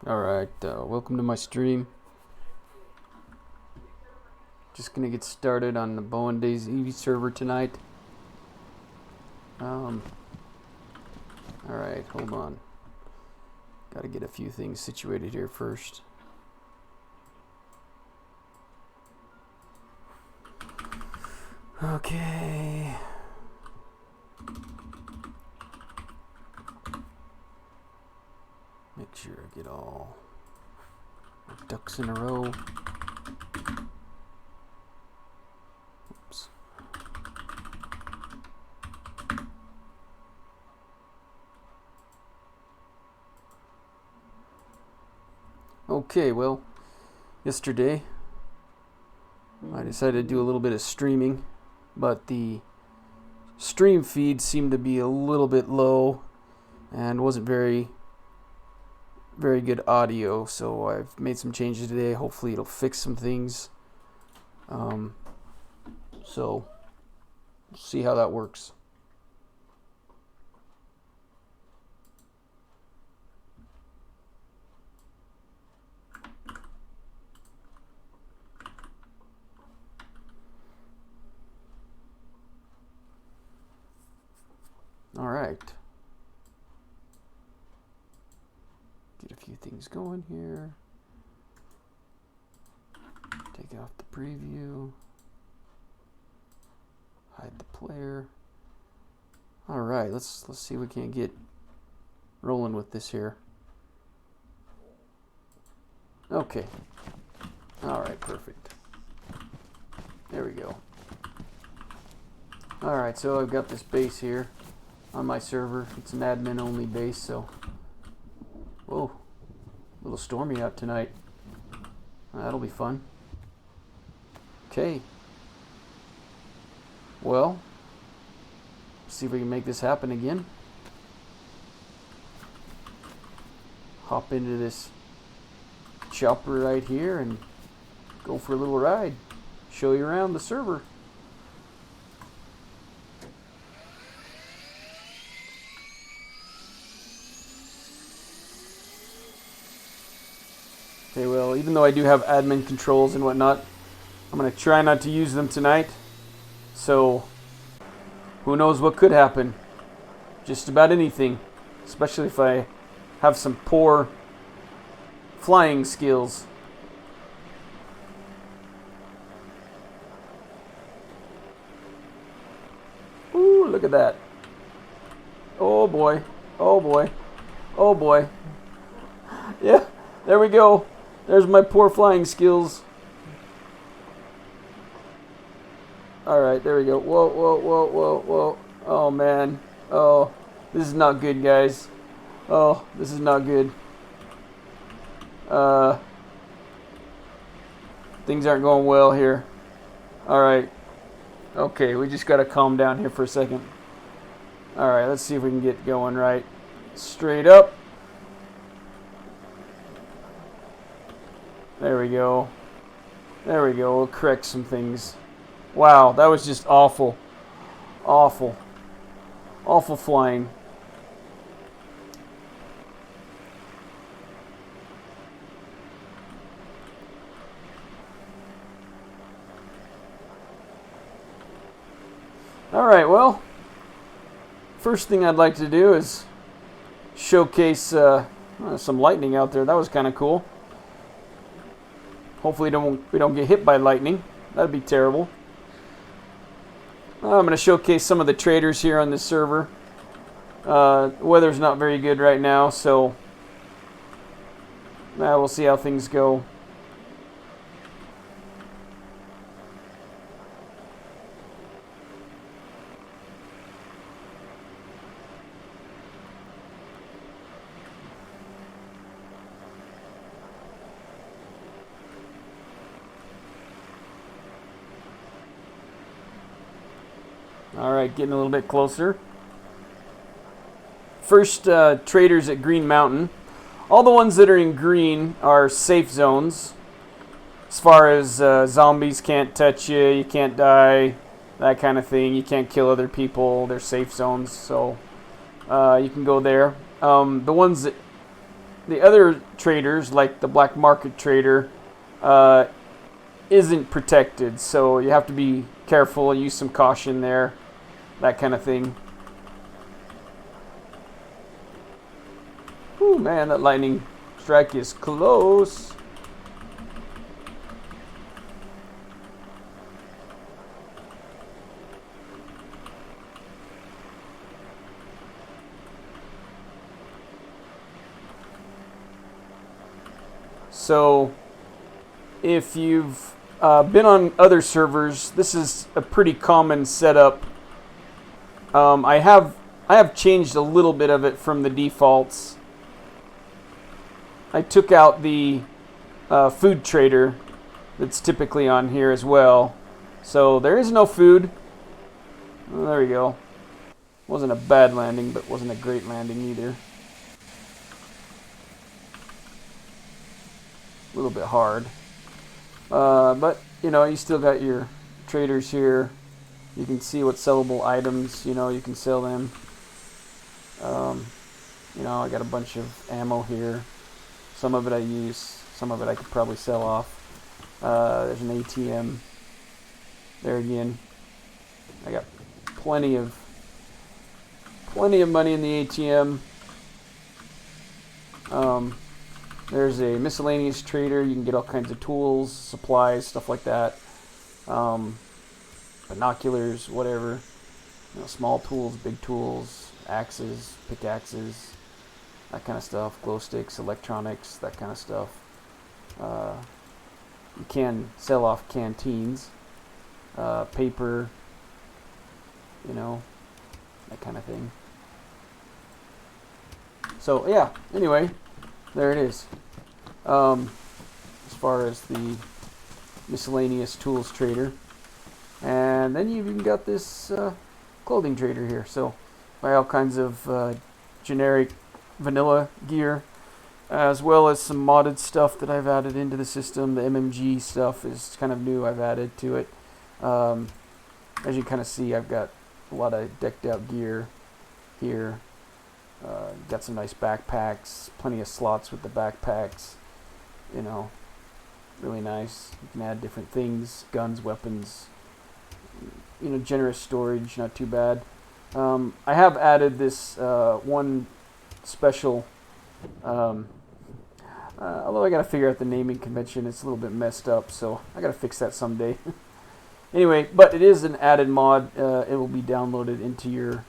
Alright, welcome to my stream. Just gonna get started on the Bowen Dayz EV server tonight. Alright, hold on. Gotta get a few things situated here first. Okay. Make sure I get all my ducks in a row. Oops. Okay, well, yesterday I decided to do a little bit of streaming, but the stream feed seemed to be a little bit low and wasn't very good audio, so I've made some changes today. Hopefully it'll fix some things. So we'll see how that works. All right. Get a few things going here. Take off the preview. Hide the player. All right, let's see if we can't get rolling with this here. Okay. All right, perfect. There we go. All right, so I've got this base here on my server. It's an admin only base, so whoa, a little stormy out tonight. That'll be fun. Okay. Well, see if we can make this happen again. Hop into this chopper right here and go for a little ride. Show you around the server. Okay, well, even though I do have admin controls and whatnot, I'm going to try not to use them tonight. So, who knows what could happen. Just about anything. Especially if I have some poor flying skills. Ooh, look at that. Oh boy. Oh boy. Oh boy. Yeah, there we go. There's my poor flying skills. Alright, there we go. Whoa, whoa, whoa, whoa, whoa. Oh, man. Oh, this is not good, guys. Oh, this is not good. Things aren't going well here. Alright. Okay, we just got to calm down here for a second. Alright, let's see if we can get going right. Straight up. There we go. There we go. We'll correct some things. Wow, that was just awful. Awful. Awful flying. Alright, well, first thing I'd like to do is showcase some lightning out there. That was kind of cool. Hopefully we don't get hit by lightning. That'd be terrible. I'm going to showcase some of the traders here on this server. Weather's not very good right now, so we'll see how things go. Alright, getting a little bit closer. First, traders at Green Mountain. All the ones that are in green are safe zones. As far as zombies can't touch you, you can't die, that kind of thing. You can't kill other people. They're safe zones, so you can go there. The ones that the other traders, like the black market trader, isn't protected, so you have to be careful, use some caution there, that kind of thing. Ooh, man, that lightning strike is close. So if you've been on other servers, this is a pretty common setup. I have changed a little bit of it from the defaults. I took out the food trader that's typically on here as well. So there is no food. Oh, there we go. Wasn't a bad landing, but wasn't a great landing either. A little bit hard. But, you know, you still got your traders here. You can see what sellable items, you know, you can sell them. You know, I got a bunch of ammo here. Some of it I use, some of it I could probably sell off. There's an ATM. There again. I got plenty of money in the ATM. There's a miscellaneous trader. You can get all kinds of tools, supplies, stuff like that. Binoculars, whatever. You know, small tools, big tools, axes, pickaxes, that kind of stuff. Glow sticks, electronics, that kind of stuff. You can sell off canteens, paper, you know, that kind of thing. So yeah, anyway, there it is. As far as the miscellaneous tools trader. And then you've even got this clothing trader here. So buy all kinds of generic vanilla gear, as well as some modded stuff that I've added into the system. The MMG stuff is kind of new. I've added to it. As you kind of see, I've got a lot of decked out gear here. Got some nice backpacks, plenty of slots with the backpacks, you know, really nice. You can add different things, guns, weapons, you know, generous storage, not too bad. I have added this one special, although I gotta figure out the naming convention. It's a little bit messed up, so I gotta fix that someday. Anyway, but it is an added mod. It will be downloaded into your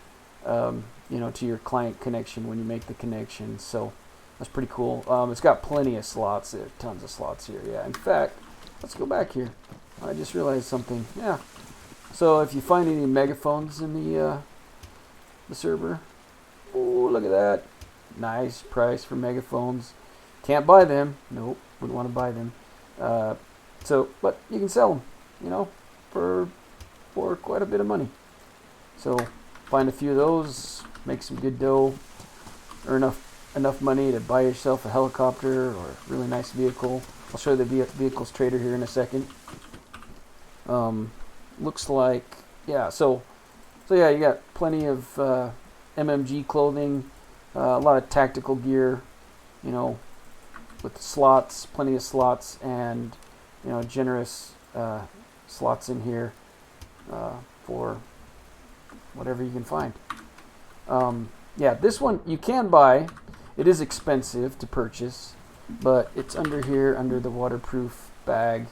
you know, to your client connection when you make the connection. So that's pretty cool. It's got plenty of slots. There, tons of slots here. Yeah. In fact, let's go back here. I just realized something. Yeah. So if you find any megaphones in the server, oh, look at that. Nice price for megaphones. Can't buy them. Nope. Wouldn't want to buy them. So, but you can sell them. You know, for quite a bit of money. So find a few of those. Make some good dough, earn enough money to buy yourself a helicopter or a really nice vehicle. I'll show you the vehicles trader here in a second. Looks like, yeah, so yeah, you got plenty of MMG clothing, a lot of tactical gear, you know, with slots, plenty of slots, and, you know, generous slots in here for whatever you can find. Yeah, this one you can buy. It is expensive to purchase, but it's under here, under the waterproof bag,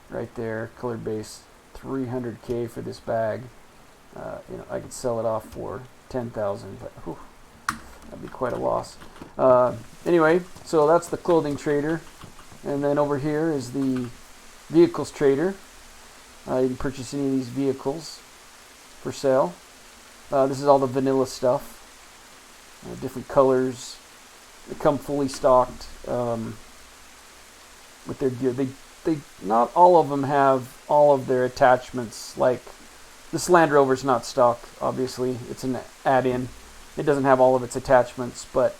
right there, color base, 300K for this bag. You know, I could sell it off for 10,000, but whew, that'd be quite a loss. Anyway, so that's the clothing trader, and then over here is the vehicles trader. You can purchase any of these vehicles for sale. This is all the vanilla stuff, different colors. They come fully stocked with their gear. They not all of them have all of their attachments. Like this Land Rover's not stock, obviously. It's an add-in. It doesn't have all of its attachments, but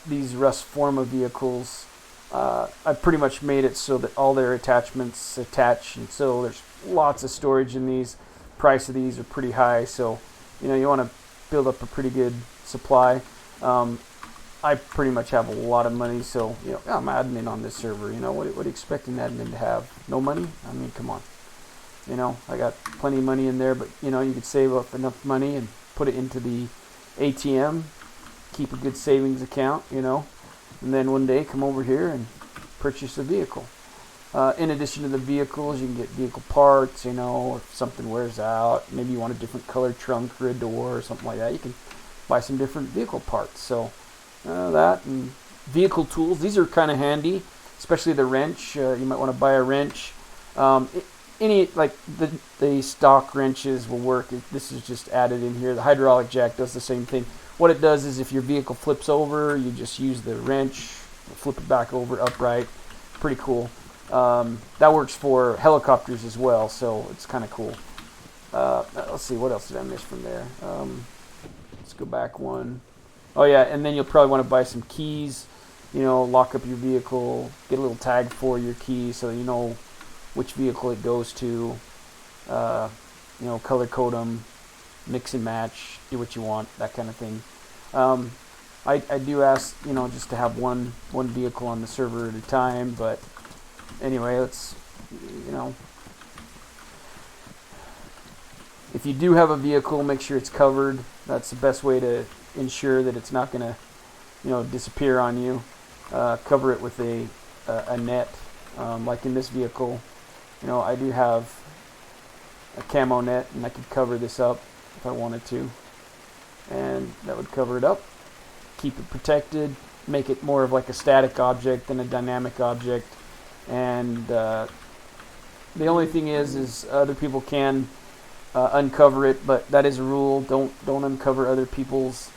these Rust Forma vehicles, I've pretty much made it so that all their attachments attach, and so there's lots of storage in these. Price of these are pretty high, so you know, you want to build up a pretty good supply. I pretty much have a lot of money, so you know, I'm admin on this server. You know, what do you expect an admin to have? No money? I mean, come on. You know, I got plenty of money in there, but you know, you could save up enough money and put it into the ATM, keep a good savings account, you know, and then one day come over here and purchase a vehicle. In addition to the vehicles, you can get vehicle parts, you know, if something wears out, maybe you want a different color trunk or a door or something like that, you can buy some different vehicle parts. So that and vehicle tools, these are kind of handy, especially the wrench. You might want to buy a wrench. Any, like the stock wrenches will work. This is just added in here. The hydraulic jack does the same thing. What it does is if your vehicle flips over, you just use the wrench, flip it back over upright. Pretty cool. That works for helicopters as well, so it's kind of cool. Let's see, what else did I miss from there? Let's go back one. Oh yeah, and then you'll probably want to buy some keys, you know, lock up your vehicle, get a little tag for your key so you know which vehicle it goes to, you know, color code them, mix and match, do what you want, that kind of thing. I do ask, you know, just to have one vehicle on the server at a time, but anyway, let's, you know, if you do have a vehicle, make sure it's covered. That's the best way to ensure that it's not going to, you know, disappear on you. Cover it with a net, like in this vehicle. You know, I do have a camo net, and I could cover this up if I wanted to, and that would cover it up, keep it protected, make it more of like a static object than a dynamic object. And the only thing is other people can uncover it, but that is a rule. Don't uncover other people's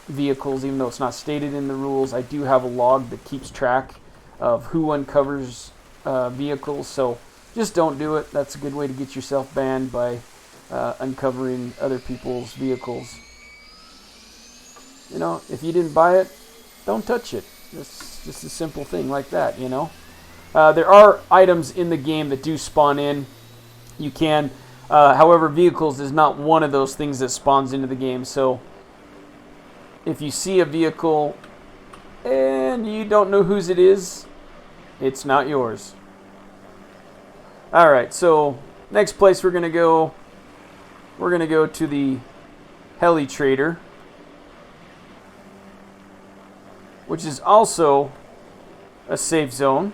vehicles, even though it's not stated in the rules. I do have a log that keeps track of who uncovers vehicles, so just don't do it. That's a good way to get yourself banned, by uncovering other people's vehicles. You know, if you didn't buy it, don't touch it. It's just a simple thing like that, you know. There are items in the game that do spawn in. You can, however, vehicles is not one of those things that spawns into the game. So if you see a vehicle and you don't know whose it is, it's not yours. Alright, so next place we're going to go to the heli trader, which is also a safe zone.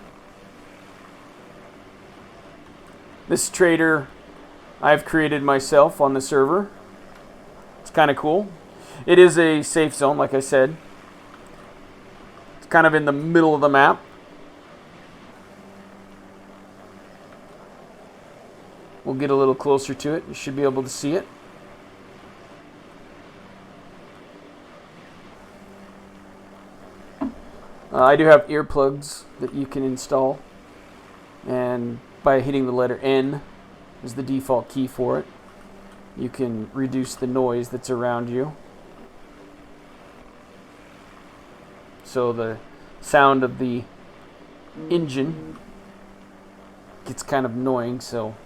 This trader I've created myself on the server. It's kind of cool. It is a safe zone, like I said. It's kind of in the middle of the map. We'll get a little closer to it. You should be able to see it. I do have earplugs that you can install, and by hitting the letter N is the default key for it. You can reduce the noise that's around you, so the sound of the engine gets kind of annoying. So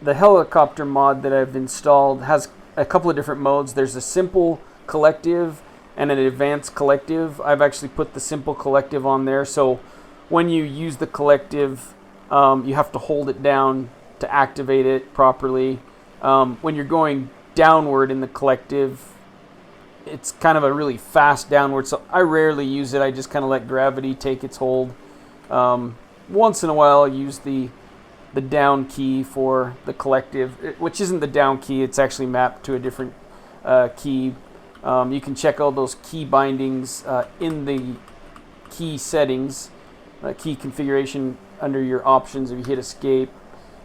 the helicopter mod that I've installed has a couple of different modes. There's a simple collective and an advanced collective. I've actually put the simple collective on there, so when you use the collective, you have to hold it down to activate it properly. When you're going downward in the collective, it's kind of a really fast downward, so I rarely use it. I just kind of let gravity take its hold. Once in a while, I'll use the down key for the collective, which isn't the down key. It's actually mapped to a different key. You can check all those key bindings in the key settings, key configuration under your options. If you hit escape,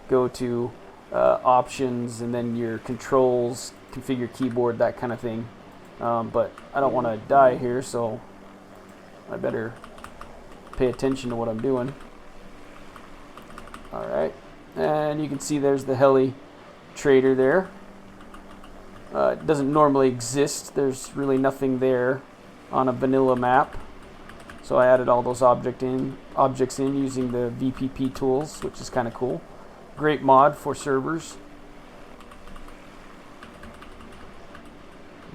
go to options, and then your controls, configure keyboard, that kind of thing. But I don't want to die here, so I better pay attention to what I'm doing. Alright, and you can see there's the heli trader there. It doesn't normally exist. There's really nothing there on a vanilla map. So I added all those objects in using the VPP tools, which is kind of cool. Great mod for servers.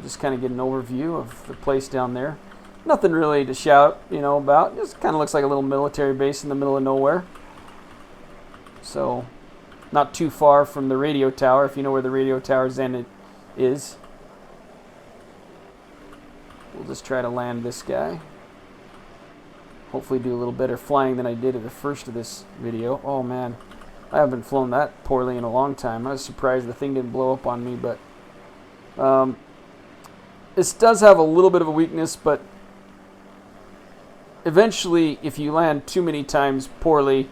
just kind of get an overview of the place down there. Nothing really to shout, about. Just kind of looks like a little military base in the middle of nowhere. So, not too far from the radio tower, if you know where the radio tower's end is. We'll just try to land this guy. Hopefully do a little better flying than I did at the first of this video. Oh man, I haven't flown that poorly in a long time. I was surprised the thing didn't blow up on me, but this does have a little bit of a weakness, but eventually if you land too many times poorly,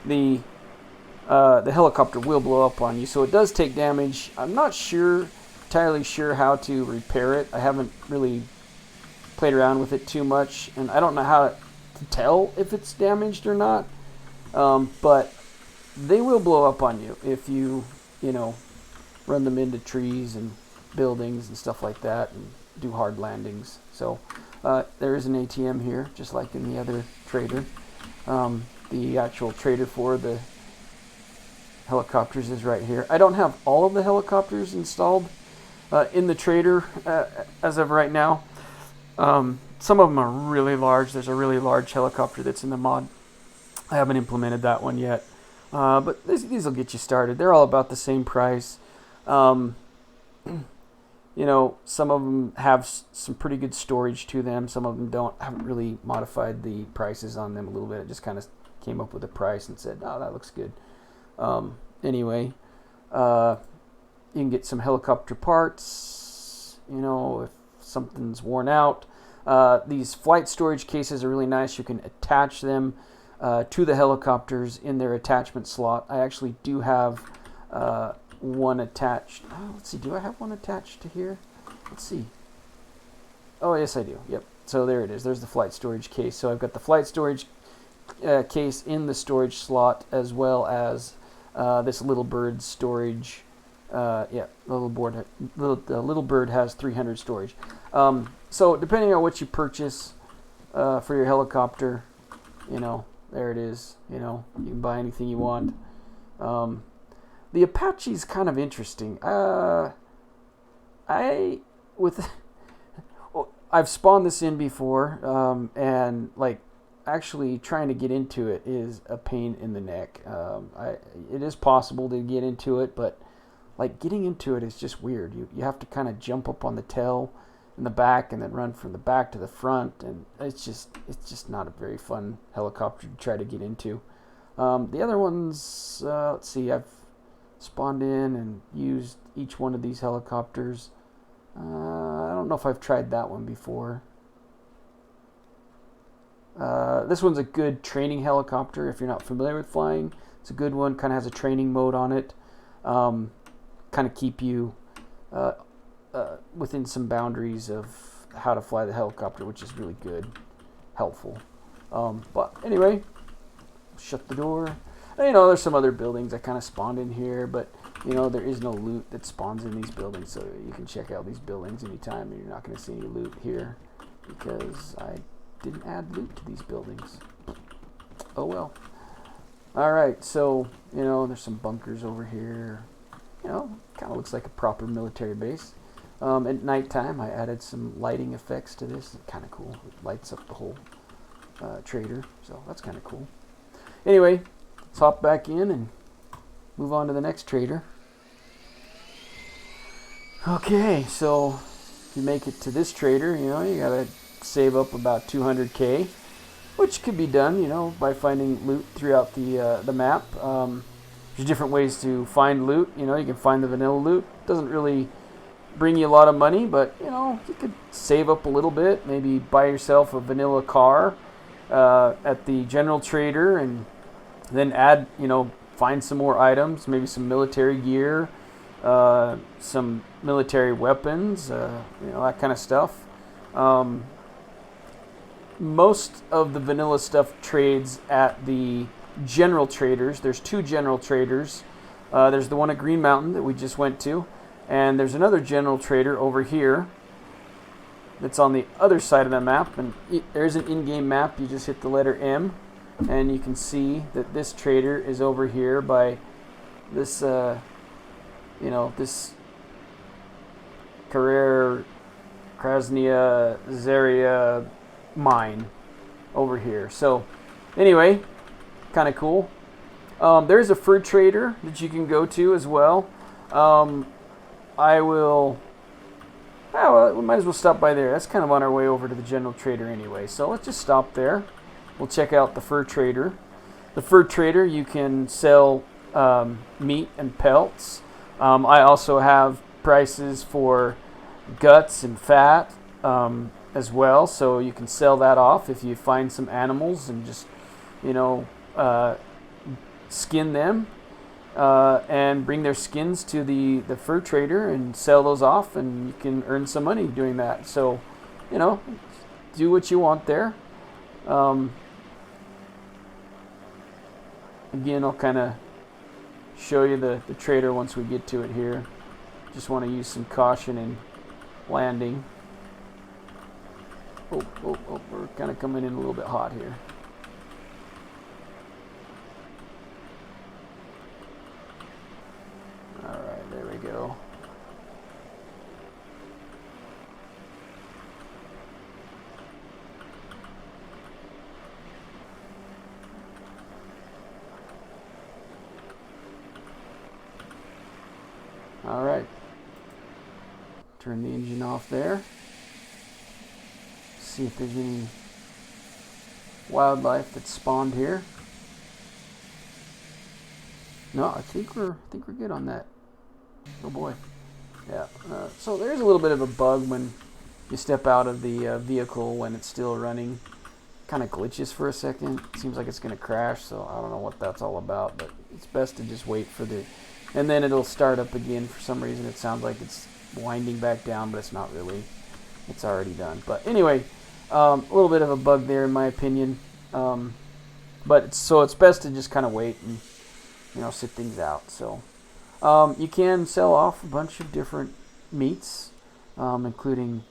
the helicopter will blow up on you, so it does take damage. I'm not entirely sure how to repair it. I haven't really played around with it too much, and I don't know how to tell if it's damaged or not, but they will blow up on you if you run them into trees and buildings and stuff like that and do hard landings. So there is an ATM here, just like in the other trader. The actual trader for the helicopters is right here. I don't have all of the helicopters installed in the trader as of right now. Some of them are really large. There's a really large helicopter that's in the mod. I haven't implemented that one yet. But these will get you started. They're all about the same price. Some of them have some pretty good storage to them. Some of them don't. I haven't really modified the prices on them a little bit. I just kind of came up with a price and said, oh, that looks good. Anyway, you can get some helicopter parts, if something's worn out. These flight storage cases are really nice. You can attach them to the helicopters in their attachment slot. I actually do have one attached. Let's see, do I have one attached to here? Let's see. Oh, yes, I do. Yep. So there it is. There's the flight storage case. So I've got the flight storage case in the storage slot, as well as this little bird storage. The little bird has 300 storage. So depending on what you purchase for your helicopter, there it is. You can buy anything you want. The Apache's kind of interesting. I've spawned this in before, and actually trying to get into it is a pain in the neck. It is possible to get into it, but getting into it is just weird. You have to kind of jump up on the tail in the back and then run from the back to the front, and it's just not a very fun helicopter to try to get into. The other ones, let's see, I've spawned in and used each one of these helicopters. I don't know if I've tried that one before. This one's a good training helicopter if you're not familiar with flying. It's a good one, kind of has a training mode on it. Kind of keep you within some boundaries of how to fly the helicopter, which is really good, helpful. But anyway, shut the door. There's some other buildings I kind of spawned in here, but there is no loot that spawns in these buildings, so you can check out these buildings anytime, and you're not going to see any loot here because I didn't add loot to these buildings. Oh well. Alright, so there's some bunkers over here. Kind of looks like a proper military base. At nighttime, I added some lighting effects to this. It's kind of cool. It lights up the whole trader, so that's kind of cool. Anyway, let's hop back in and move on to the next trader. Okay, so if you make it to this trader, you gotta save up about 200k, which could be done, by finding loot throughout the map. There's different ways to find loot. You can find the vanilla loot. Doesn't really bring you a lot of money, but you could save up a little bit. Maybe buy yourself a vanilla car at the general trader, and then add, find some more items, maybe some military gear, some military weapons, that kind of stuff. Most of the vanilla stuff trades at the general traders. There's two general traders. There's the one at Green Mountain that we just went to, and there's another general trader over here that's on the other side of the map, and there's an in-game map. You just hit the letter M, and you can see that this trader is over here by this this Carrera Krasnia Zaria mine over here. So anyway, kind of cool. There's a fur trader that you can go to as well. I will... Oh, well, we might as well stop by there. That's kind of on our way over to the general trader anyway. So let's just stop there. We'll check out the fur trader. The fur trader, you can sell meat and pelts. I also have prices for guts and fat as well. So you can sell that off if you find some animals and just, you know, skin them. And bring their skins to the fur trader and sell those off, and you can earn some money doing that. So, you know, do what you want there. Again, I'll kind of show you the trader once we get to it here. Just want to use some caution in landing. Oh, we're kind of coming in a little bit hot here. Alright, there we go. Alright. Turn the engine off there. See if there's any wildlife that's spawned here. No, I think we're good on that. Oh boy. Yeah. So there's a little bit of a bug when you step out of the vehicle when it's still running. Kind of glitches for a second. Seems like it's going to crash, so I don't know what that's all about, but it's best to just wait for the... And then it'll start up again. For some reason it sounds like it's winding back down, but it's not really. It's already done. But anyway, a little bit of a bug there in my opinion. But it's best to just kind of wait and, you know, sit things out. So you can sell off a bunch of different meats, including,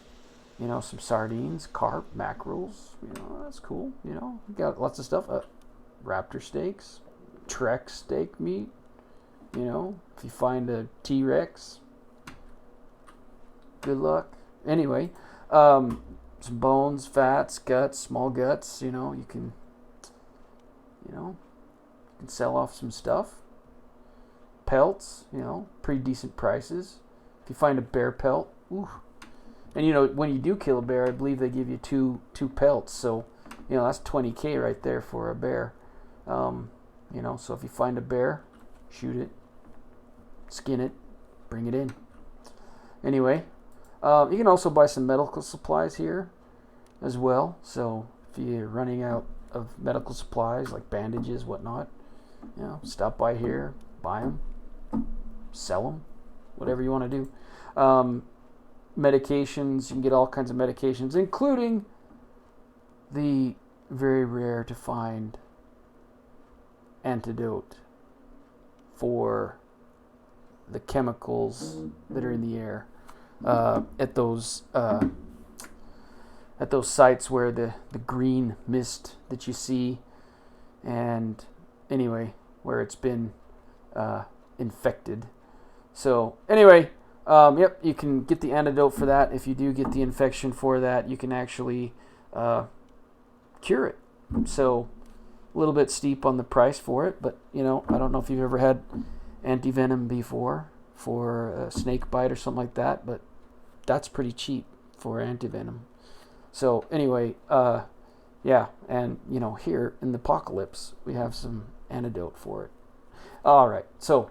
you know, some sardines, carp, mackerels. You know, that's cool. You know, we got lots of stuff. Raptor steaks, Trek steak meat. You know, if you find a T-Rex, good luck. Anyway, some bones, fats, guts, small guts. You know, you can sell off some stuff. Pelts, you know, pretty decent prices. If you find a bear pelt, ooh. And you know, when you do kill a bear, I believe they give you two pelts. So, you know, that's $20K right there for a bear. You know, so if you find a bear, shoot it, skin it, bring it in. Anyway, you can also buy some medical supplies here as well. So if you're running out of medical supplies like bandages, whatnot, you know, stop by here, buy them, sell them, whatever you want to do. Medications, you can get all kinds of medications, including the very rare to find antidote for the chemicals that are in the air at those sites where the green mist that you see, and anyway, where it's been infected. So anyway, yep, you can get the antidote for that. If you do get the infection for that, you can actually cure it. So a little bit steep on the price for it, but you know, I don't know if you've ever had anti-venom before for a snake bite or something like that, but that's pretty cheap for anti-venom. So anyway, yeah, and you know, here in the apocalypse we have some antidote for it. All right, so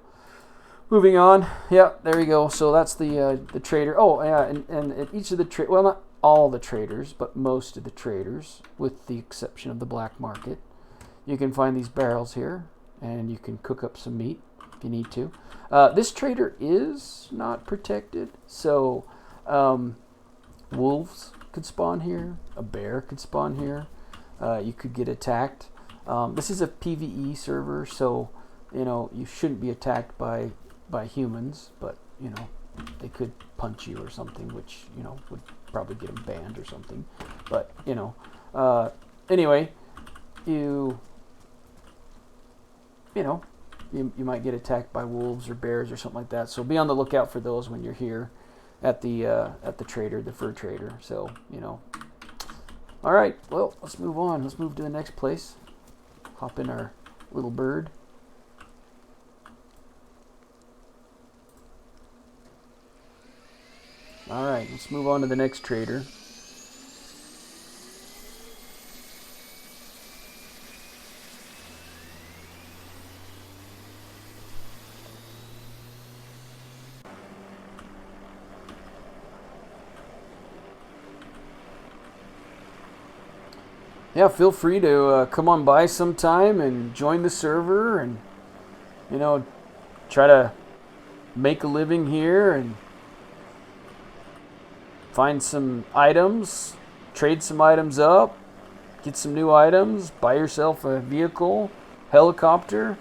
moving on. Yeah, there you go. So that's the trader. Oh yeah, and at each of the well, not all the traders, but most of the traders, with the exception of the black market, you can find these barrels here, and you can cook up some meat if you need to. This trader is not protected, so wolves could spawn here, a bear could spawn here, you could get attacked. This is a PVE server, so you know, you shouldn't be attacked by humans, but you know, they could punch you or something, which, you know, would probably get them banned or something. But you know, anyway, you know, you might get attacked by wolves or bears or something like that. So be on the lookout for those when you're here. at the trader, the fur trader. So, all right, well, let's move on. Let's move to the next place. Hop in our little bird. All right, let's move on to the next trader. Yeah, feel free to come on by sometime and join the server and, try to make a living here and find some items, trade some items up, get some new items, buy yourself a vehicle, helicopter,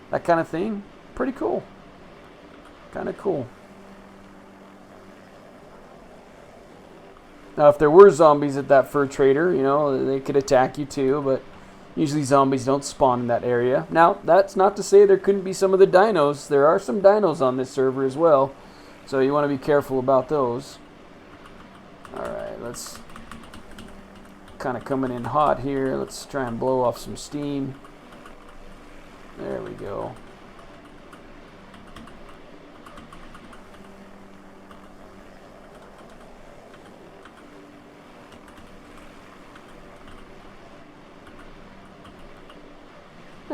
that kind of thing. Pretty cool. Kind of cool. Now, if there were zombies at that fur trader, they could attack you too, but usually zombies don't spawn in that area. Now, that's not to say there couldn't be some of the dinos. There are some dinos on this server as well, so you want to be careful about those. Alright, let's kind of coming in hot here. Let's try and blow off some steam. There we go.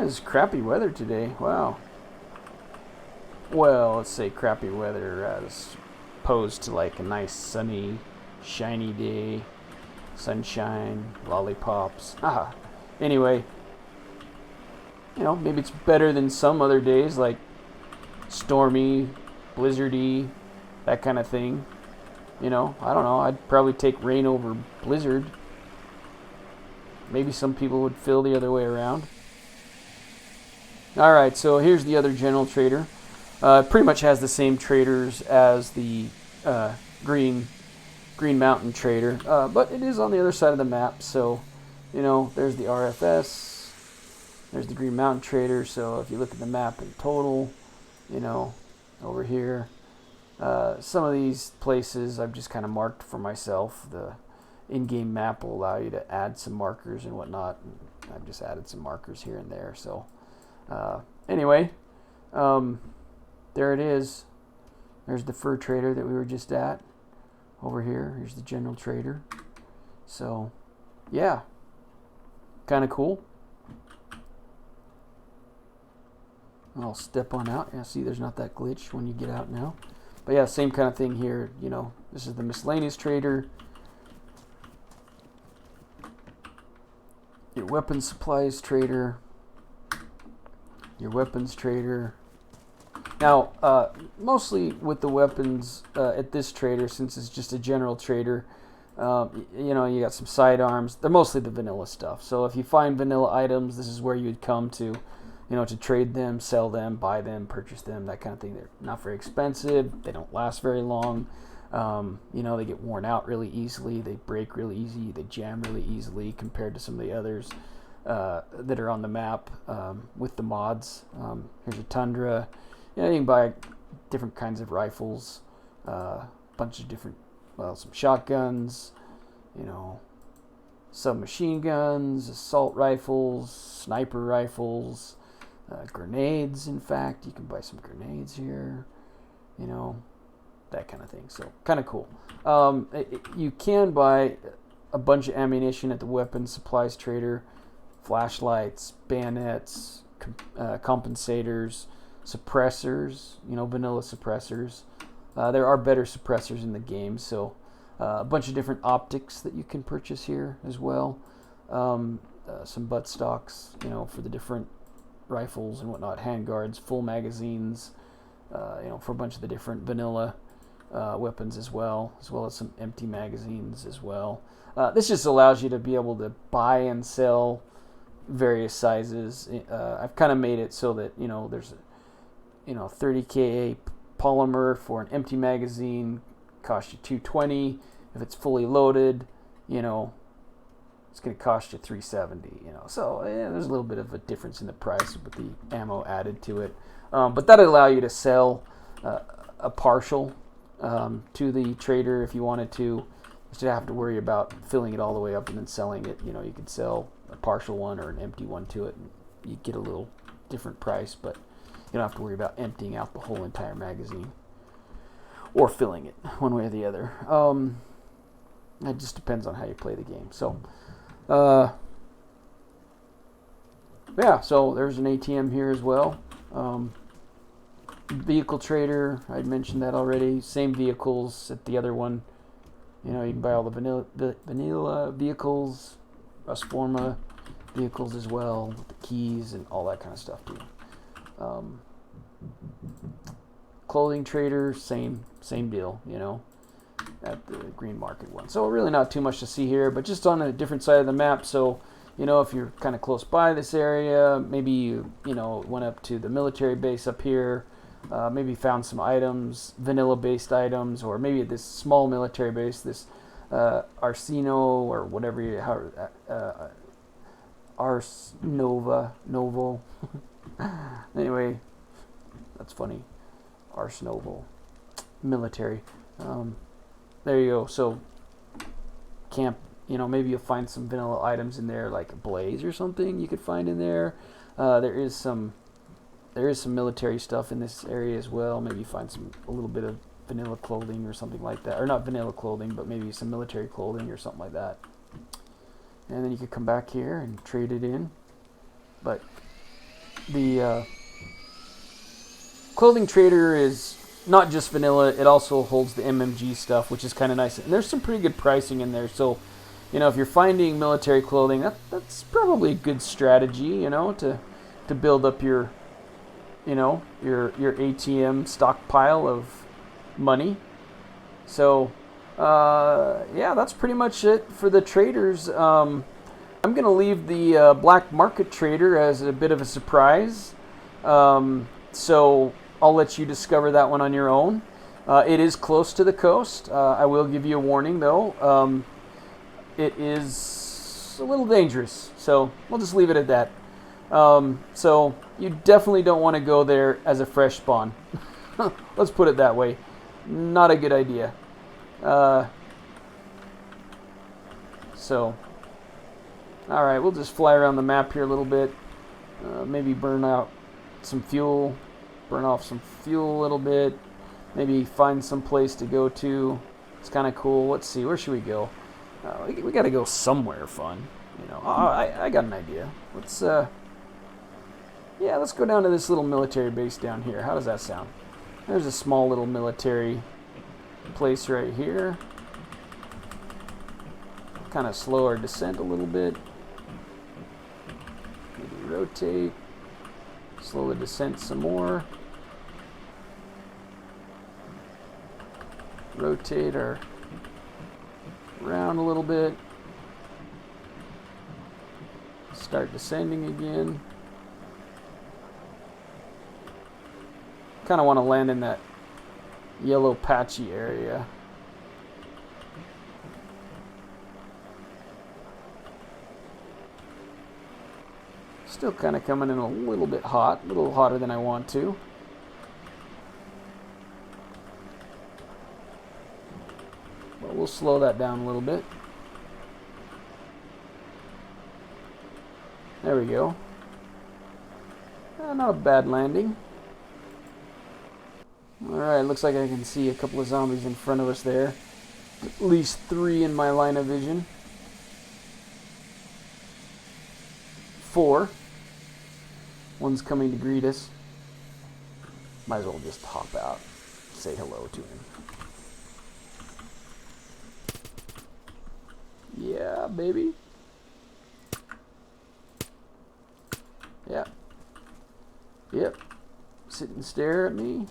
It's crappy weather today. Wow. Well, let's say crappy weather as opposed to like a nice sunny, shiny day, sunshine, lollipops. Anyway, maybe it's better than some other days, like stormy, blizzardy, that kind of thing. I don't know. I'd probably take rain over blizzard. Maybe some people would feel the other way around. Alright, so here's the other general trader. Pretty much has the same traders as the Green Mountain trader, but it is on the other side of the map. So, there's the RFS, there's the Green Mountain trader. So if you look at the map in total, over here, some of these places I've just kind of marked for myself. The in-game map will allow you to add some markers and whatnot. And I've just added some markers here and there. So. Anyway, there it is. There's the fur trader that we were just at. Over here, here's the general trader. So, yeah, kind of cool. I'll step on out. Yeah, see, there's not that glitch when you get out now. But yeah, same kind of thing here. This is the miscellaneous trader. Your weapons supplies trader. Your weapons trader. Now, mostly with the weapons at this trader, since it's just a general trader, you got some sidearms. They're mostly the vanilla stuff. So if you find vanilla items, this is where you'd come to, to trade them, sell them, buy them, purchase them, that kind of thing. They're not very expensive. They don't last very long. They get worn out really easily. They break really easy. They jam really easily compared to some of the others that are on the map with the mods. Here's a Tundra. You can buy different kinds of rifles, a bunch of different, some shotguns, submachine guns, assault rifles, sniper rifles, grenades. In fact, you can buy some grenades here, that kind of thing. So kind of cool. You can buy a bunch of ammunition at the weapons supplies trader. Flashlights, bayonets, compensators, suppressors, vanilla suppressors. There are better suppressors in the game, so a bunch of different optics that you can purchase here as well. Some butt stocks, for the different rifles and whatnot, handguards, full magazines, for a bunch of the different vanilla weapons as well as some empty magazines as well. This just allows you to be able to buy and sell various sizes. I've kind of made it so that there's 30 Ka polymer for an empty magazine costs you $220. If it's fully loaded, it's going to cost you $370. So there's a little bit of a difference in the price with the ammo added to it, but that allow you to sell a partial to the trader if you wanted to. Instead of having to worry about filling it all the way up and then selling it. You know, you could sell a partial one or an empty one to it, and you get a little different price, but you don't have to worry about emptying out the whole entire magazine or filling it one way or the other. It just depends on how you play the game. So, yeah, so there's an ATM here as well. Vehicle trader, I'd mentioned that already. Same vehicles at the other one. You know, you can buy all the vanilla vehicles, Rustforma vehicles as well, with the keys and all that kind of stuff too. Clothing trader, same deal, you know, at the green market one. So really not too much to see here, but just on a different side of the map. So, you know, if you're kind of close by this area, maybe you know, went up to the military base up here, maybe found some items, vanilla-based items, or maybe at this small military base, this Arsino or whatever you, Ars Novo. Anyway, that's funny. Ars Novo, military. There you go. So camp. You know, maybe you'll find some vanilla items in there, like a blaze or something. You could find in there. There is some military stuff in this area as well. Maybe you find a little bit of vanilla clothing or something like that, or not vanilla clothing, but maybe some military clothing or something like that. And then you could come back here and trade it in. But the clothing trader is not just vanilla, it also holds the MMG stuff, which is kind of nice. And there's some pretty good pricing in there. So, you know, if you're finding military clothing, that's probably a good strategy, you know, to build up your, you know, your ATM stockpile of money. So, yeah, that's pretty much it for the traders. I'm going to leave the black market trader as a bit of a surprise. So I'll let you discover that one on your own. It is close to the coast. I will give you a warning, though. It is a little dangerous, so we'll just leave it at that. So you definitely don't want to go there as a fresh spawn. Let's put it that way. Not a good idea. So, all right, we'll just fly around the map here a little bit. Maybe burn off some fuel a little bit. Maybe find some place to go to. It's kind of cool. Let's see, where should we go? We got to go somewhere fun. You know, I got an idea. Let's go down to this little military base down here. How does that sound? There's a small little military place right here. Kind of slow our descent a little bit. Maybe rotate. Slow the descent some more. Rotate our around a little bit. Start descending again. Kind of want to land in that yellow patchy area. Still kind of coming in a little bit hot, a little hotter than I want to. But we'll slow that down a little bit. There we go. Not a bad landing. Alright, looks like I can see a couple of zombies in front of us there. At least 3 in my line of vision. 4. One's coming to greet us. Might as well just hop out. Say hello to him. Yeah, baby. Yeah. Yep. Sit and stare at me.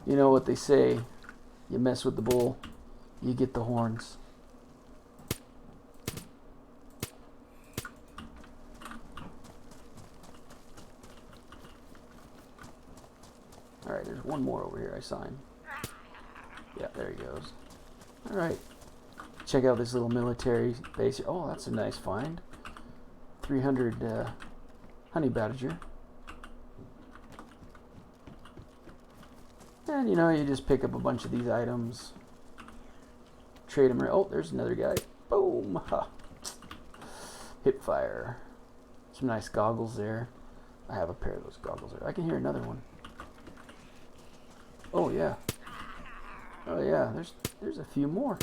You know what they say. You mess with the bull, you get the horns. Alright, there's one more over here I saw him. Yeah, there he goes. Alright. Check out this little military base. Oh, that's a nice find. 300 honey badger. And, you know, you just pick up a bunch of these items. Trade them. Oh, there's another guy. Boom. Ha. Hip fire. Some nice goggles there. I have a pair of those goggles there. I can hear another one. Oh, yeah. Oh, yeah. There's a few more.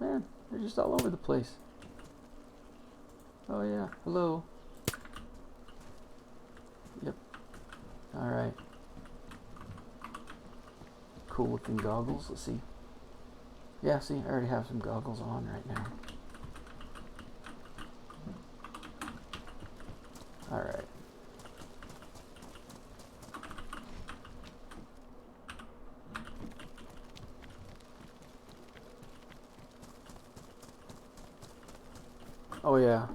Man, they're just all over the place. Oh, yeah. Hello. Yep. Alright. Cool looking goggles. Let's see. Yeah, see, I already have some goggles on right now. Alright. Oh yeah.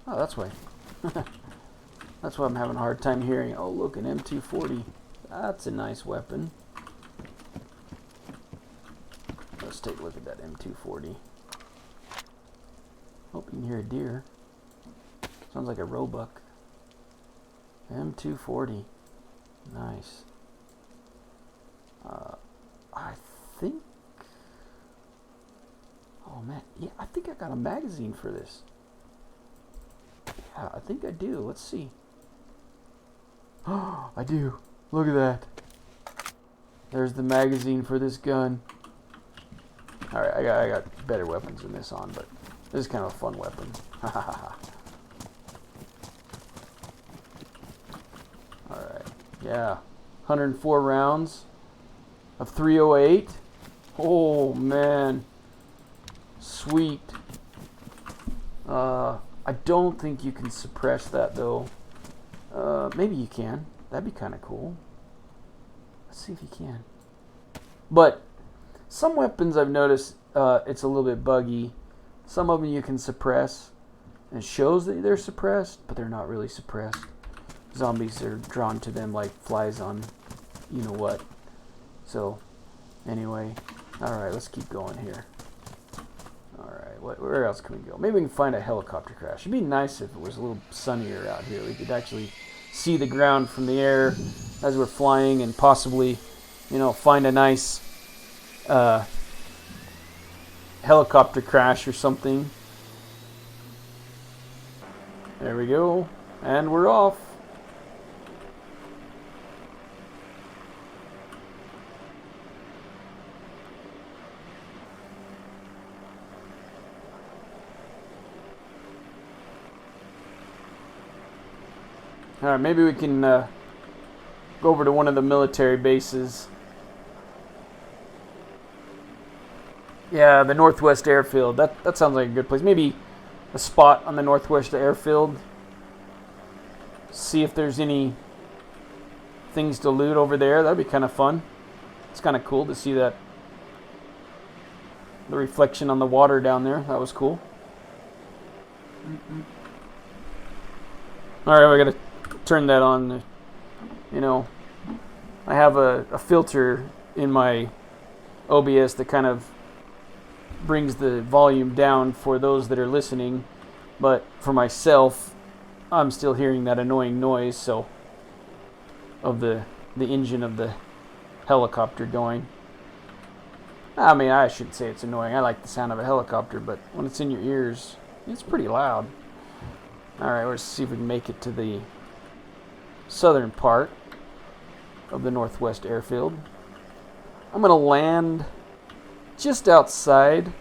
Oh, that's why. That's why I'm having a hard time hearing. Oh, look, an M240. That's a nice weapon. Let's take a look at that M240. Hope you can hear a deer. Sounds like a roebuck. M240. Nice. I think... Oh man, yeah, I think I got a magazine for this. Yeah, I think I do. Let's see. Oh, I do. Look at that. There's the magazine for this gun. Alright, I got better weapons than this on, but this is kind of a fun weapon. Alright, yeah. 104 rounds of 308. Oh, man. Sweet. I don't think you can suppress that, though. Maybe you can. That'd be kind of cool. Let's see if you can. But some weapons I've noticed it's a little bit buggy. Some of them you can suppress. And it shows that they're suppressed, but they're not really suppressed. Zombies are drawn to them like flies on you know what. So, anyway. Alright, let's keep going here. Alright, where else can we go? Maybe we can find a helicopter crash. It'd be nice if it was a little sunnier out here. We could actually see the ground from the air as we're flying and possibly, you know, find a nice helicopter crash or something. There we go. And we're off. Alright, maybe we can go over to one of the military bases. Yeah, the Northwest Airfield. That sounds like a good place. Maybe a spot on the Northwest Airfield. See if there's any things to loot over there. That'd be kind of fun. It's kind of cool to see that. The reflection on the water down there. That was cool. Alright, we gotta turn that on. You know, I have a filter in my OBS that kind of brings the volume down for those that are listening, but for myself I'm still hearing that annoying noise, so of the engine of the helicopter going. I mean, I shouldn't say it's annoying. I like the sound of a helicopter, but when it's in your ears, it's pretty loud. Alright, let's see if we can make it to the southern part of the Northwest Airfield. I'm going to land just outside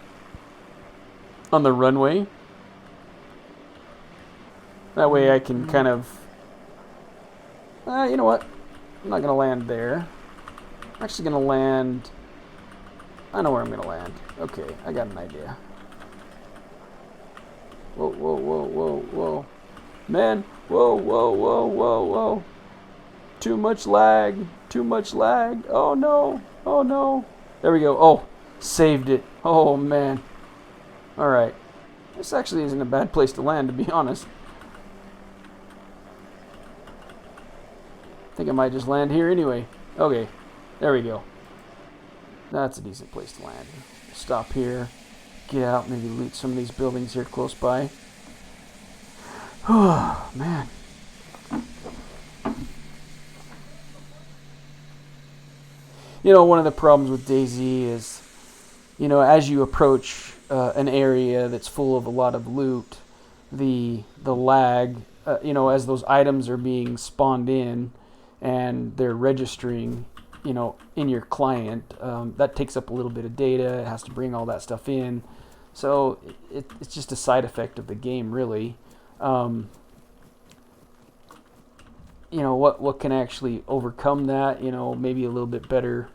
on the runway. That way I can kind of... you know what? I'm not going to land there. I'm actually going to land... I know where I'm going to land. Okay, I got an idea. Whoa, whoa, whoa, whoa, whoa. Man, whoa, whoa, whoa, whoa, whoa. Too much lag. Too much lag. Oh, no. Oh, no. There we go. Oh, saved it. Oh, man. Alright. This actually isn't a bad place to land, to be honest. I think I might just land here anyway. Okay. There we go. That's a decent place to land. Stop here. Get out. Maybe loot some of these buildings here close by. Oh, man. one of the problems with Dayz is, as you approach an area that's full of a lot of loot, the lag, as those items are being spawned in and they're registering, in your client, that takes up a little bit of data. It has to bring all that stuff in. So it's just a side effect of the game, really. What can actually overcome that? Maybe a little bit better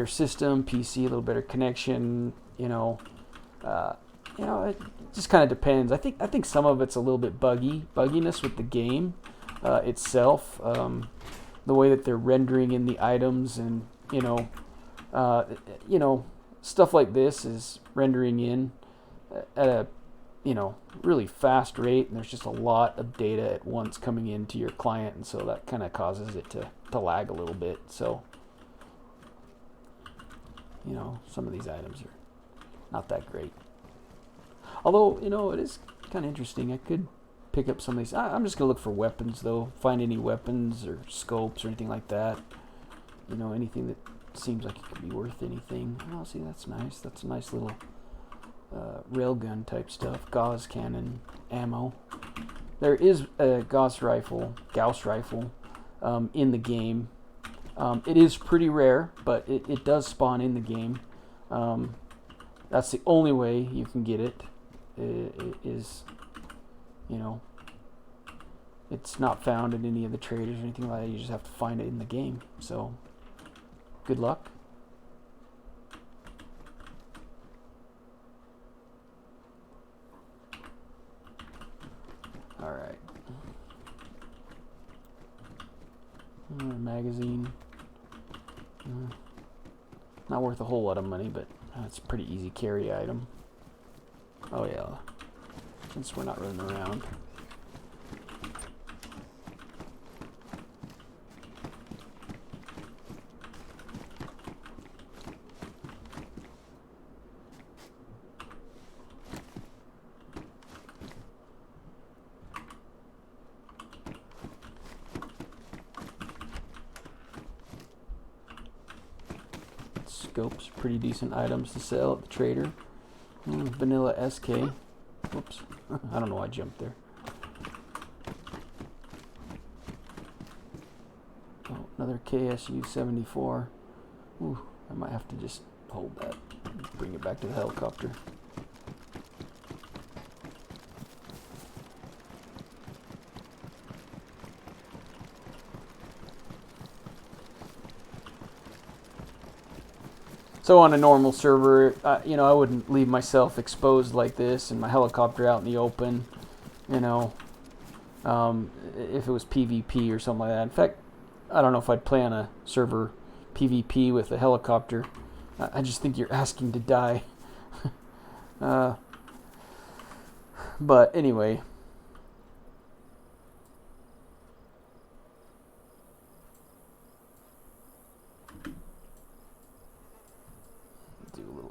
system, PC, a little better connection. It just kind of depends. I think some of it's a little bit bugginess with the game itself. The way that they're rendering in the items, and stuff like this is rendering in at a really fast rate, and there's just a lot of data at once coming into your client, and so that kind of causes it to lag a little bit. So some of these items are not that great, although it is kind of interesting. I could pick up some of these. I'm just gonna look for weapons, though. Find any weapons or scopes or anything like that. Anything that seems like it could be worth anything. Oh, see, that's nice. That's a nice little railgun type stuff. Gauss cannon ammo. There is a Gauss rifle in the game. It is pretty rare, but it does spawn in the game. That's the only way you can get it. It's not found in any of the traders or anything like that. You just have to find it in the game. So, good luck. Alright. Magazine. Not worth a whole lot of money, but it's a pretty easy carry item. Oh yeah, since we're not running around. Scopes, pretty decent items to sell at the trader. Vanilla SK. Whoops. I don't know why I jumped there. Oh, another KSU 74. Ooh, I might have to just hold that. Bring it back to the helicopter. So on a normal server, I wouldn't leave myself exposed like this and my helicopter out in the open, if it was PvP or something like that. In fact, I don't know if I'd play on a server PvP with a helicopter. I just think you're asking to die. But anyway.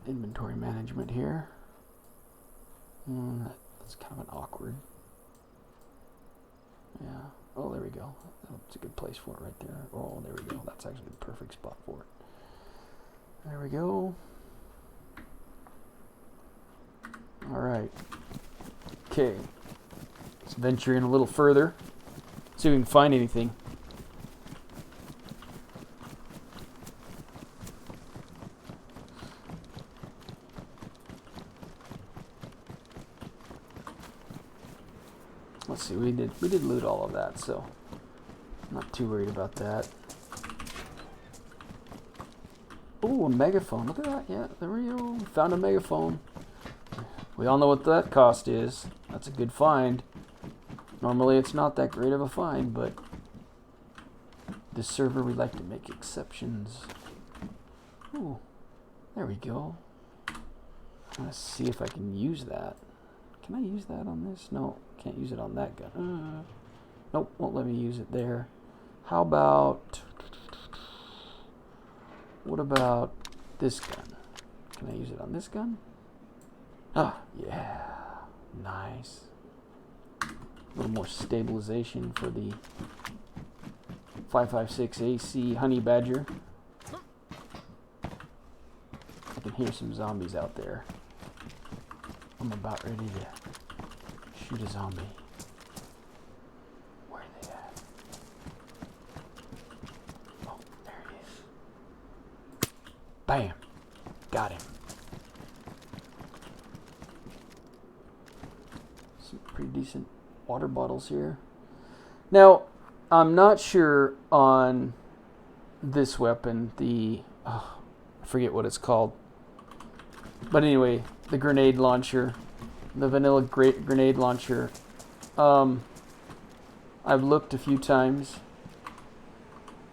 Inventory management here. That's kind of an awkward. Yeah. Oh, there we go. That's a good place for it right there. Oh, there we go. That's actually the perfect spot for it. There we go. All right. Okay. Let's venture in a little further. See if we can find anything. Let's see, we did loot all of that, so I'm not too worried about that. Oh, a megaphone. Look at that. Yeah, there we go. Found a megaphone. We all know what that cost is. That's a good find. Normally it's not that great of a find, but this server we like to make exceptions. Ooh, there we go. Let's see if I can use that. Can I use that on this? No, can't use it on that gun. Nope, won't let me use it there. How about... What about this gun? Can I use it on this gun? Ah, yeah. Nice. A little more stabilization for the 5.56 AC Honey Badger. hear some zombies out there. I'm about ready to shoot a zombie. Where are they at? Oh, there he is. Bam! Got him. Some pretty decent water bottles here. Now, I'm not sure on this weapon, I forget what it's called. But anyway, the grenade launcher, the vanilla grenade launcher. I've looked a few times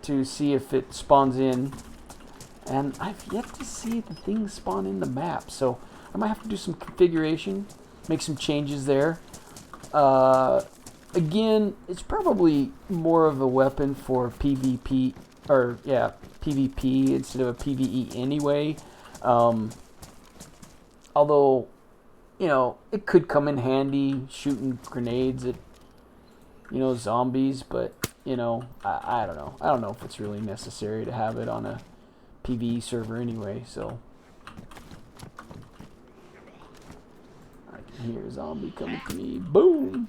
to see if it spawns in, and I've yet to see the thing spawn in the map. So I might have to do some configuration, make some changes there. Again, it's probably more of a weapon for PvP, or yeah, PvP instead of a PVE anyway. Although, you know, it could come in handy shooting grenades at, you know, zombies, but, you know, I don't know. I don't know if it's really necessary to have it on a PvE server anyway, so. I can hear a zombie coming to me. Boom!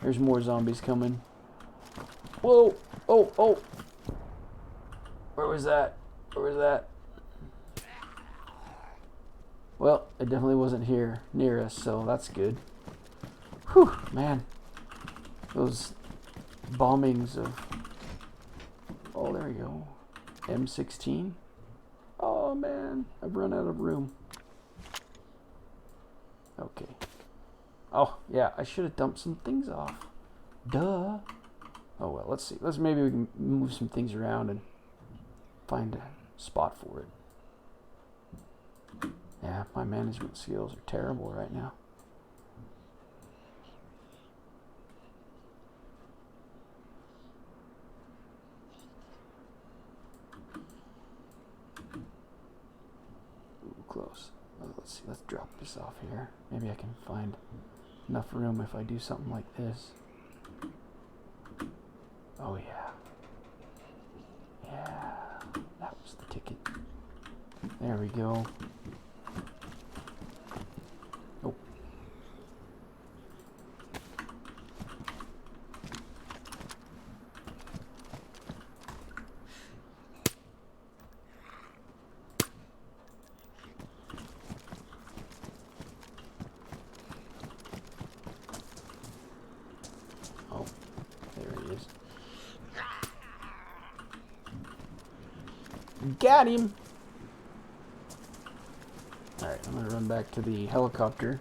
There's more zombies coming. Whoa! Oh, oh! Where was that? Where was that? Well, it definitely wasn't here near us, so that's good. Whew, man. Those bombings of... Oh, there we go. M16. Oh, man. I've run out of room. Okay. Oh, yeah. I should have dumped some things off. Duh. Oh, well. Let's see. Maybe we can move some things around and find a spot for it. Yeah, my management skills are terrible right now. Ooh, close. Let's see, let's drop this off here. Maybe I can find enough room if I do something like this. Oh yeah. Yeah, that was the ticket. There we go. Oh. Oh, there he is. Got him! Alright, I'm going to run back to the helicopter,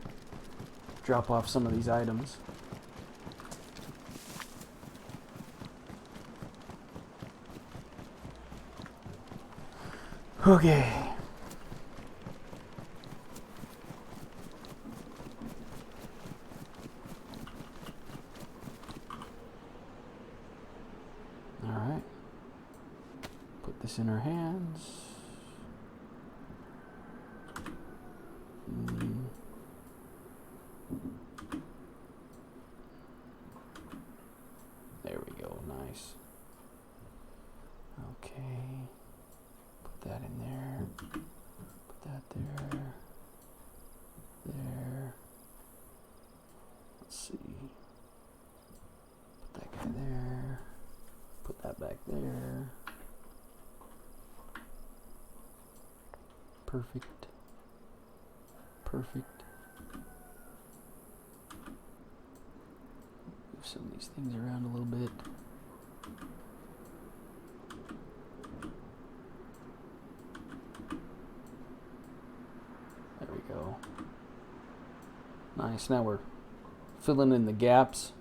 drop off some of these items. Okay. Alright. Put this in our hands. There we go, nice. Okay, put that in there, put that there, there, let's see, put that guy there, put that back there, perfect, perfect. Move some of these things around a little bit. There we go. Nice, now we're filling in the gaps.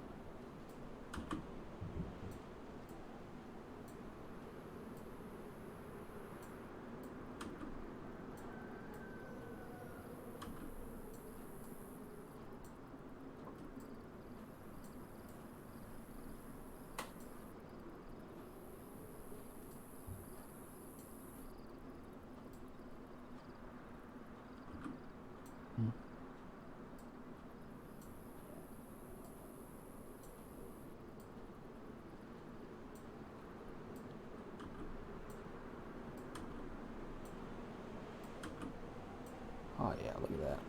Oh yeah, look at that.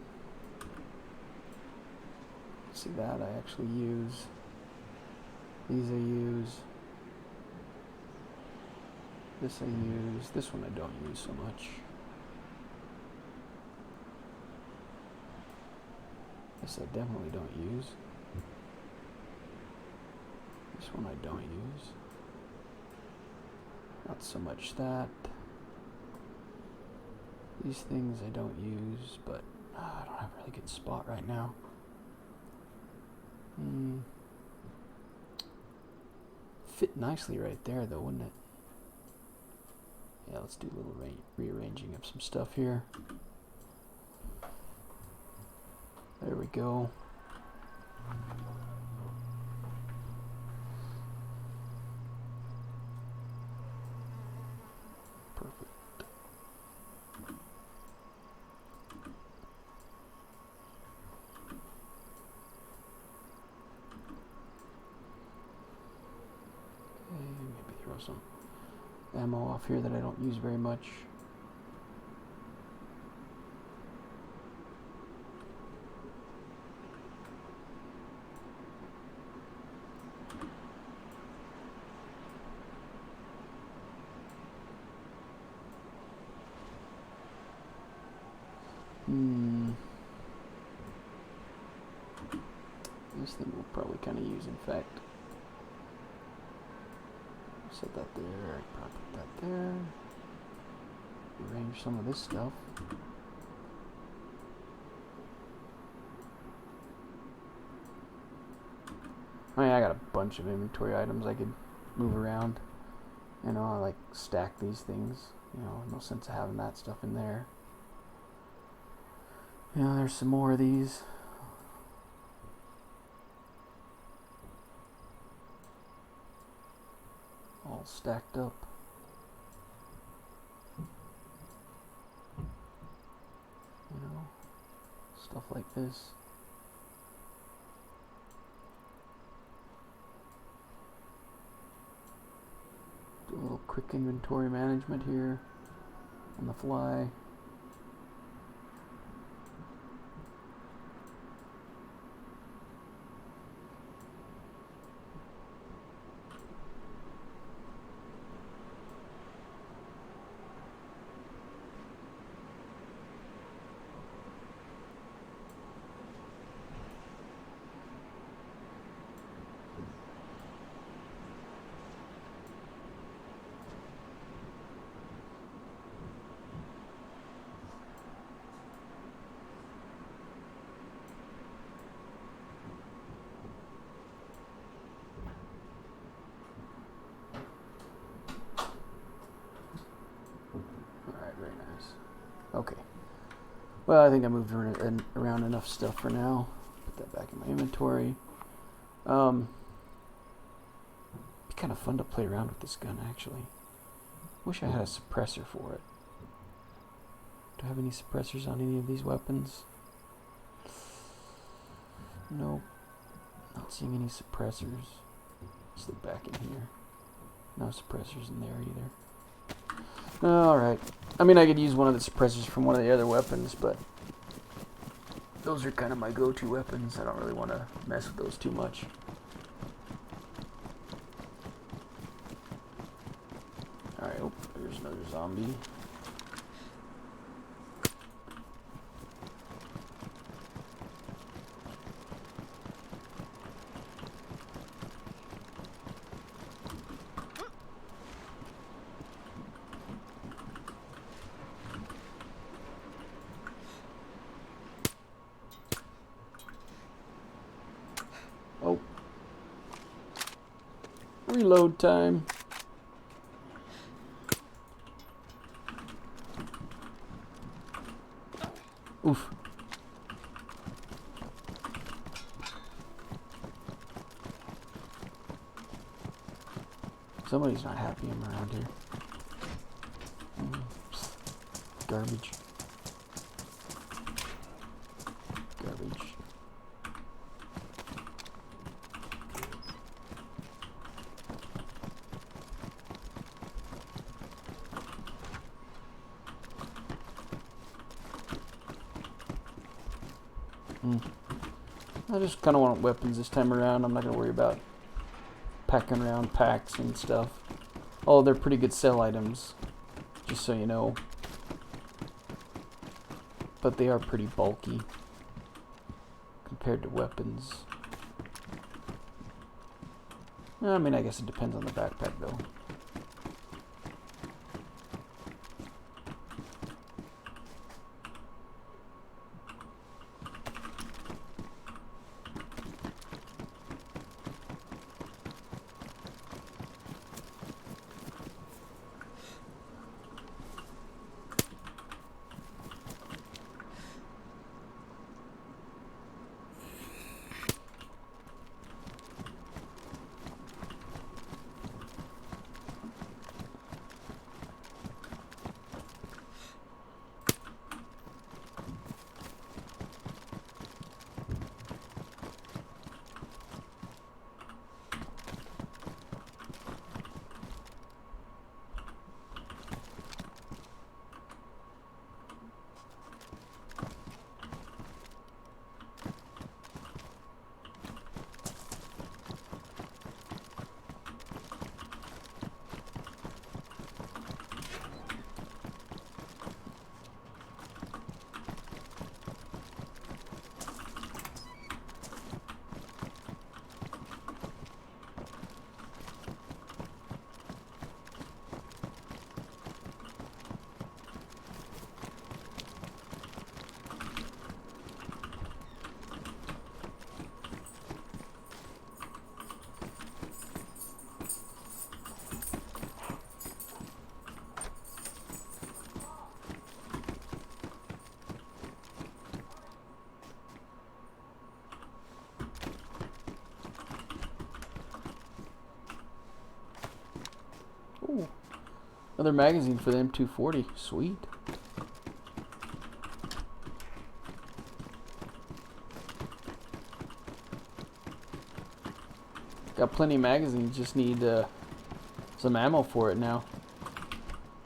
See that I actually use. These I use. This I use. This one I don't use so much. This I definitely don't use. This one I don't use. Not so much that. These things I don't use, but I don't have a really good spot right now. Fit nicely right there though, wouldn't it? Yeah, let's do a little rearranging of some stuff here. There we go. Perfect. Okay, maybe throw some ammo off here that I don't use very much. This thing we'll probably kind of use, in fact. Set that there, probably put that there. Arrange some of this stuff. I mean, I got a bunch of inventory items I could move around. You know, I like stack these things. You know, no sense of having that stuff in there. You know, there's some more of these. All stacked up. You know, stuff like this. Do a little quick inventory management here on the fly. Okay. Well, I think I moved around enough stuff for now. Put that back in my inventory. Be kind of fun to play around with this gun, actually. Wish I had a suppressor for it. Do I have any suppressors on any of these weapons? Nope. Not seeing any suppressors. Let's look back in here. No suppressors in there either. Alright. I mean, I could use one of the suppressors from one of the other weapons, but those are kind of my go-to weapons. I don't really want to mess with those too much. Alright, oh, there's another zombie. Oh. Reload time. Oof. Somebody's not happy I'm around here. Garbage. Garbage. I just kind of want weapons this time around. I'm not going to worry about packing around packs and stuff. Oh, they're pretty good sell items, just so you know. But they are pretty bulky compared to weapons. I mean, I guess it depends on the backpack, though. Ooh, another magazine for the M240. Sweet. Got plenty of magazines, just need some ammo for it now.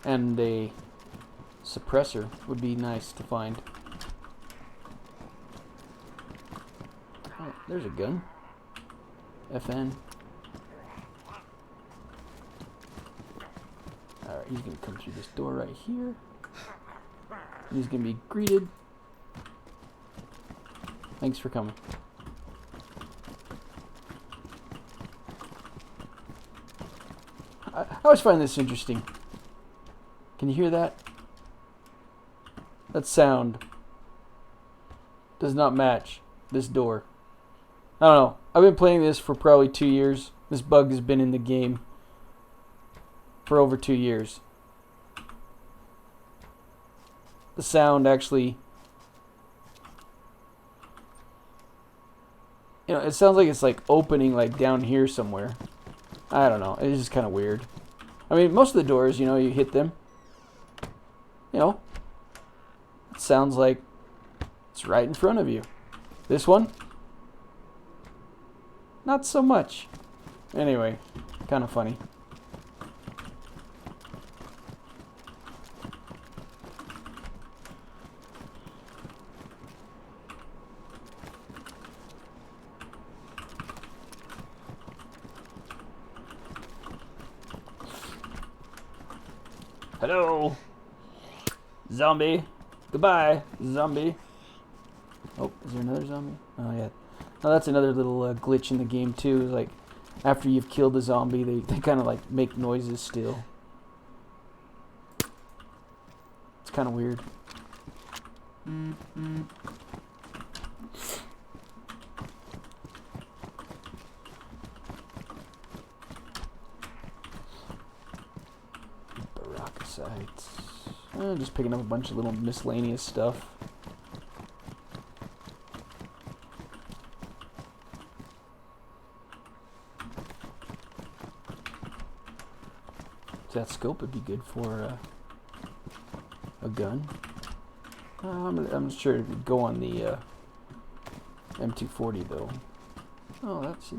And a suppressor would be nice to find. Oh, there's a gun. FN. Alright, he's gonna come through this door right here. He's gonna be greeted. Thanks for coming. I always find this interesting. Can you hear that? That sound does not match this door. I don't know. I've been playing this for probably 2 years. This bug has been in the game for over 2 years. The sound actually, you know, it sounds like it's like opening like down here somewhere. I don't know. It's just kind of weird. I mean, most of the doors, you know, you hit them, you know, it sounds like it's right in front of you. This one, not so much. Anyway, kind of funny. Hello, zombie. Goodbye, zombie. Oh, is there another zombie? Oh, yeah. Oh, that's another little glitch in the game, too. Is like, after you've killed the zombie, they kind of like make noises still. It's kind of weird. Just picking up a bunch of little miscellaneous stuff. That scope would be good for a gun. I'm sure it would go on the M240 though. Oh, that's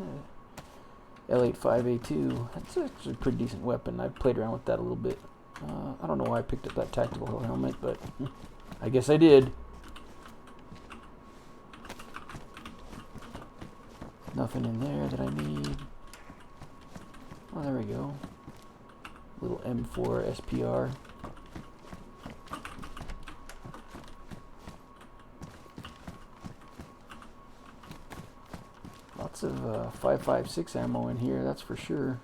L85A2. That's actually a pretty decent weapon. I've played around with that a little bit. I don't know why I picked up that tactical helmet, but I guess I did. Nothing in there that I need. Oh, there we go. Little M4 SPR. Lots of 5.56 ammo in here, that's for sure.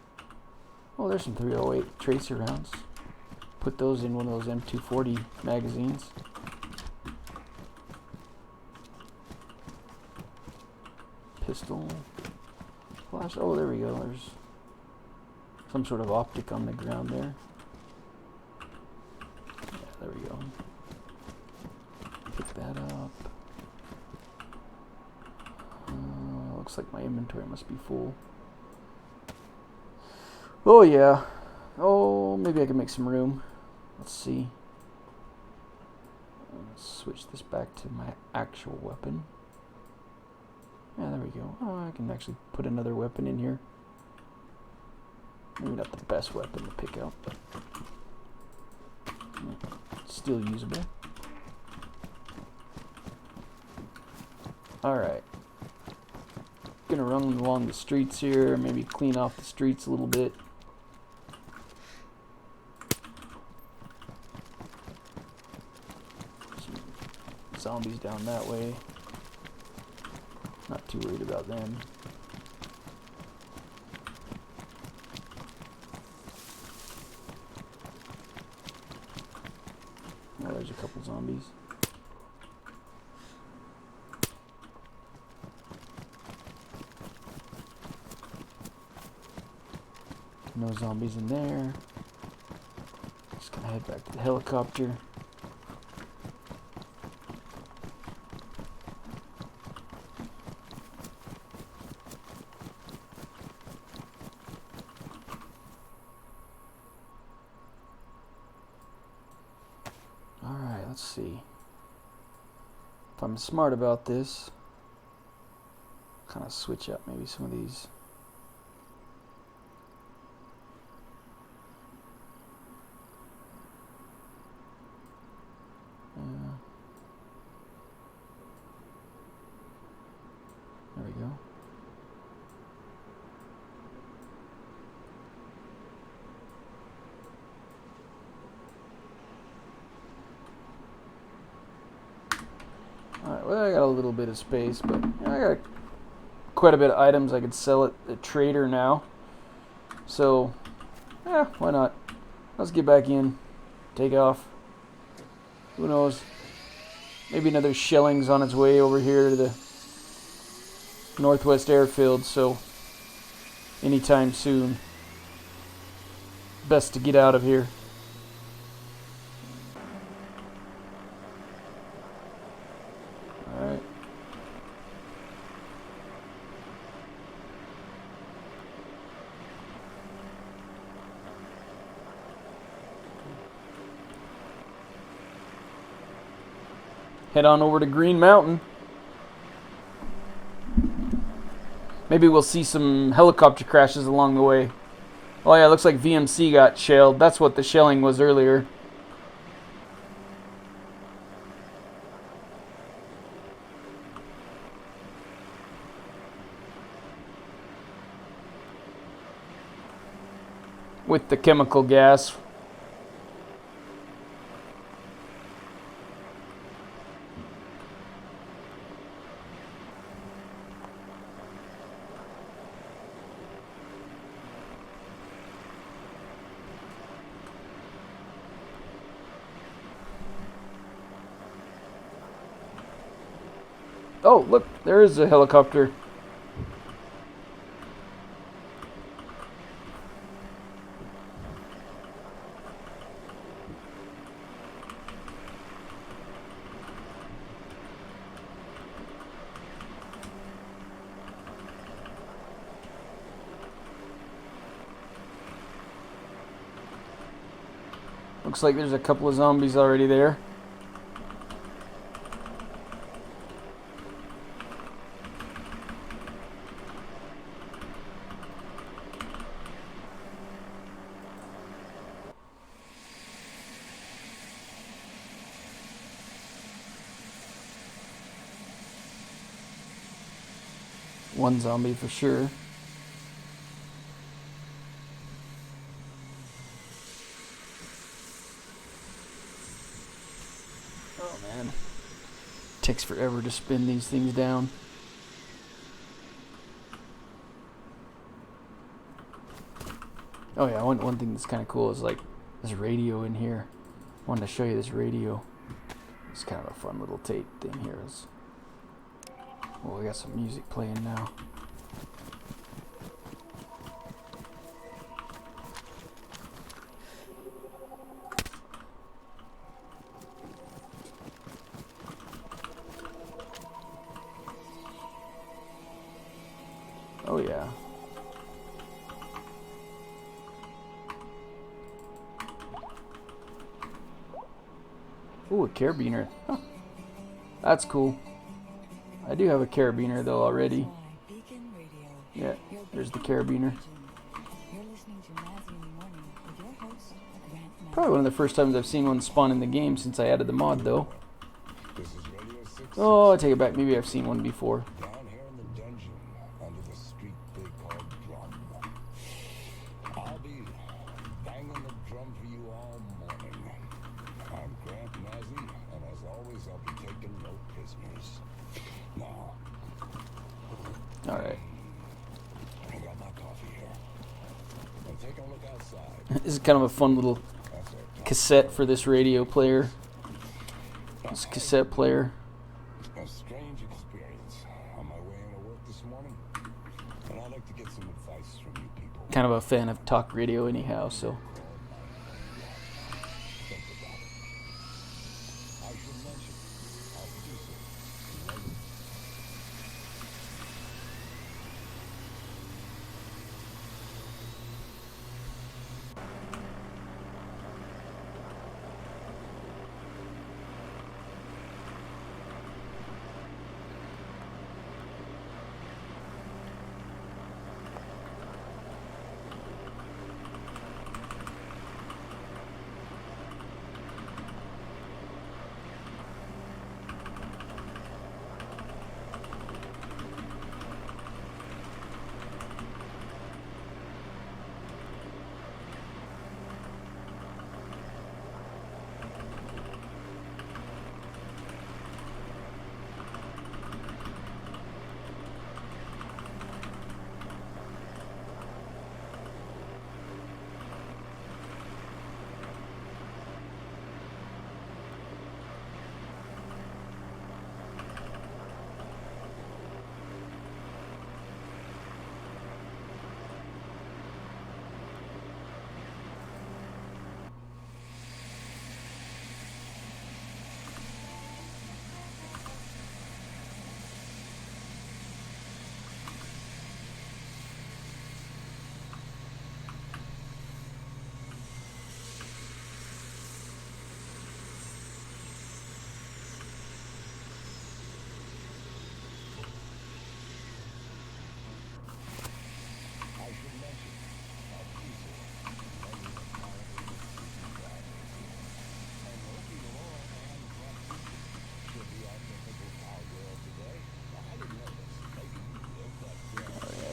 Oh, there's some 308 tracer rounds. Put those in one of those M240 magazines. Pistol. Flash. Oh, there we go. There's some sort of optic on the ground there. Yeah, there we go. Pick that up. Looks like my inventory must be full. Oh yeah. Oh, maybe I can make some room. Let's see. Let's switch this back to my actual weapon. Yeah, there we go. Oh, I can actually put another weapon in here. Maybe not the best weapon to pick out, but still usable. Alright. Gonna run along the streets here, maybe clean off the streets a little bit. Some zombies down that way. Not too worried about them. Oh, there's a couple zombies. No zombies in there. Just gonna head back to the helicopter. Alright, let's see. If I'm smart about this, kind of switch up maybe some of these. There we go. Alright, well I got a little bit of space, but I got quite a bit of items I could sell at the trader now. So, yeah, why not? Let's get back in, take off. Who knows? Maybe another shelling's on its way over here to the Northwest Airfield, so anytime soon. Best to get out of here. Alright. Head on over to Green Mountain. Maybe we'll see some helicopter crashes along the way. Oh yeah, looks like VMC got shelled. That's what the shelling was earlier. With the chemical gas. Oh, look, there is a helicopter. Looks like there's a couple of zombies already there. one zombie for sure. Oh man. Takes forever to spin these things down. Oh yeah, one thing that's kind of cool is like this radio in here. I wanted to show you this radio. It's kind of a fun little tape thing here. Well, we got some music playing now. Oh yeah. Ooh, a carabiner. Huh. That's cool. I do have a carabiner though already. Yeah, there's the carabiner. Probably one of the first times I've seen one spawn in the game since I added the mod though. Oh, I take it back. Maybe I've seen one before. Alright. I got my coffee here. I'm taking a look outside. This is kind of a fun little cassette for this radio player. This cassette player. A strange experience on my way into work this morning. And I'd like to get some advice from you people. Kind of a fan of talk radio anyhow, so. Think about it. I should mention our producer.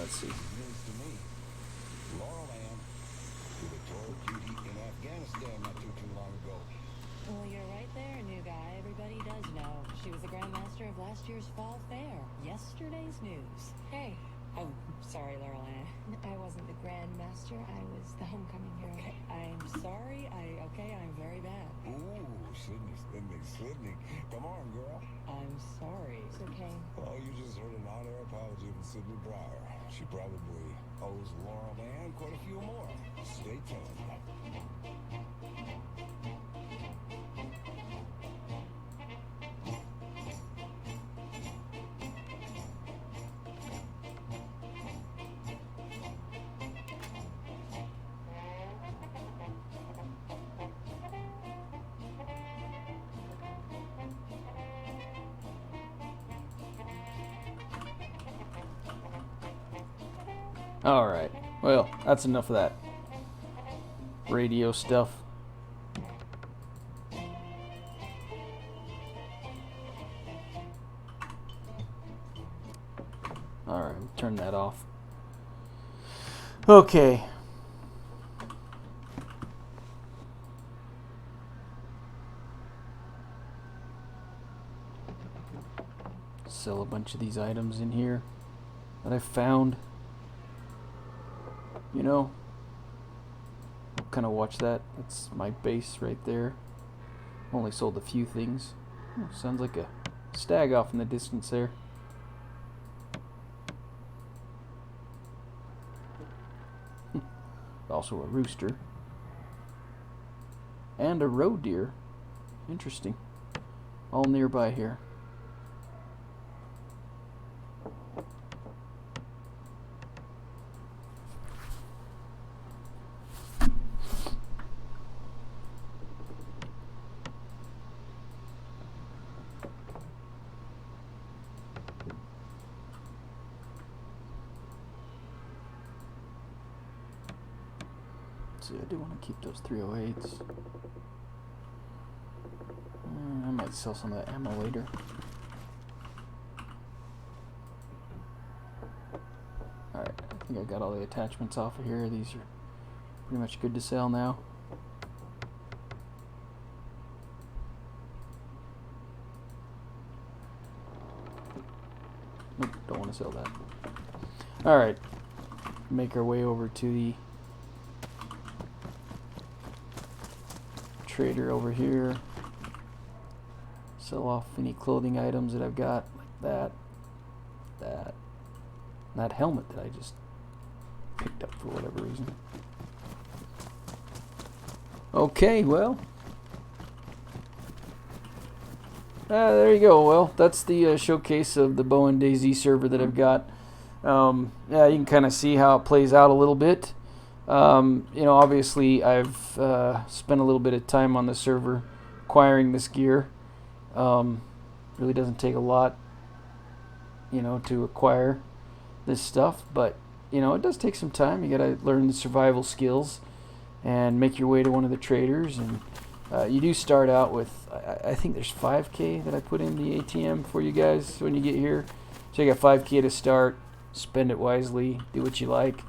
Let's see. News to me. Laurel Ann, who the total cutie in Afghanistan not too long ago. Well, you're right there, new guy. Everybody does know. She was the Grandmaster of last year's Fall Fair. Yesterday's news. Hey. Oh, sorry, Laurel Ann. I wasn't the Grandmaster. I was the homecoming hero. Okay, I'm sorry. I'm very bad. Ooh, Sydney. Come on, girl. I'm sorry. It's okay. Oh, you just heard an on-air apology from Sydney Breyer. She probably owes Laurel Ann quite a few more. Stay tuned. Alright, well, that's enough of that radio stuff. Alright, turn Okay. Sell a bunch of these items in here that I found. You know, kind of watch that. That's my base right there. Only sold a few things. Oh, sounds like a stag off in the distance there. Also a rooster. And a roe deer. Interesting. All nearby here. See, I do want to keep those 308s. I might sell some of that ammo later. Alright, I think I got all the attachments off of here. These are pretty much good to sell now. Nope, don't want to sell that. Alright, make our way over to the trader over here. Sell off any clothing items that I've got, like that helmet that I just picked up for whatever reason. Okay, well, there you go. Well, that's the showcase of the Bowen Dayz server that I've got. Yeah, you can kind of see how it plays out a little bit. You know, obviously I've spent a little bit of time on the server acquiring this gear. Really doesn't take a lot, you know, to acquire this stuff, but you know, it does take some time. You gotta learn the survival skills and make your way to one of the traders, and you do start out with I think there's 5k that I put in the ATM for you guys when you get here. So you got 5k to start. Spend it wisely, do what you like.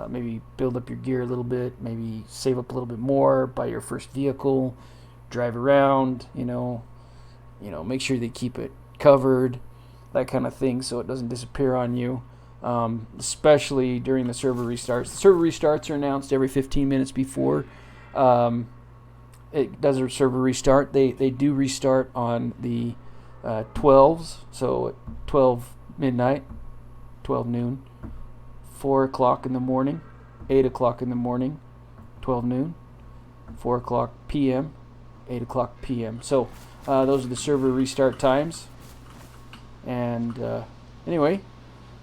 Maybe build up your gear a little bit, maybe save up a little bit more, buy your first vehicle, drive around, you know, make sure they keep it covered, that kind of thing, so it doesn't disappear on you. Especially during the server restarts. The server restarts are announced every 15 minutes before it does a server restart. They do restart on the 12s, so at 12 midnight, 12 noon, 4 o'clock in the morning, 8 o'clock in the morning, 12 noon, 4 o'clock p.m., 8 o'clock p.m. So those are the server restart times. And anyway,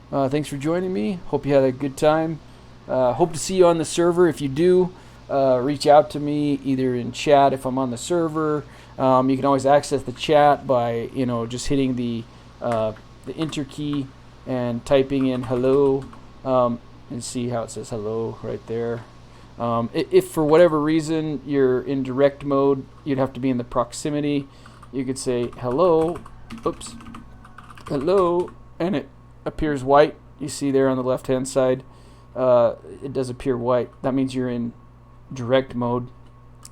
thanks for joining me. Hope you had a good time. Hope to see you on the server. If you do, reach out to me either in chat if I'm on the server. You can always access the chat by just hitting the enter key and typing in hello, and see how it says hello right there. If for whatever reason you're in direct mode, you'd have to be in the proximity. You could say hello, oops, hello, and it appears white. You see there on the left hand side, it does appear white. That means you're in direct mode,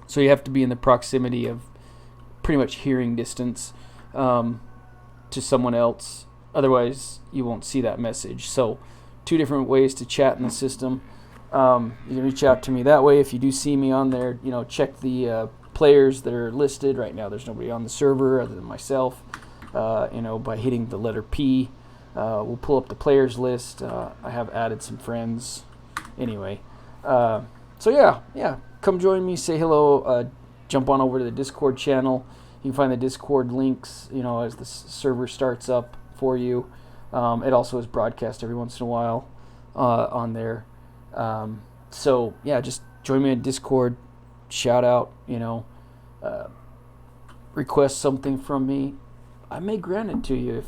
so you have to be in the proximity of pretty much hearing distance to someone else, otherwise you won't see that message. So 2 different ways to chat in the system. You can reach out to me that way. If you do see me on there, check the players that are listed right now. There's nobody on the server other than myself. By hitting the letter P, we'll pull up the players list. I have added some friends anyway. So yeah, come join me, say hello, jump on over to the Discord channel. You can find the Discord links as the server starts up for you. It also is broadcast every once in a while on there. So yeah, just join me in Discord, shout out, request something from me. I may grant it to you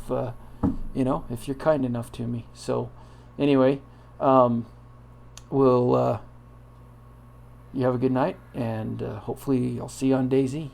if you're kind enough to me. So anyway, you have a good night, and hopefully I'll see you on Dayz.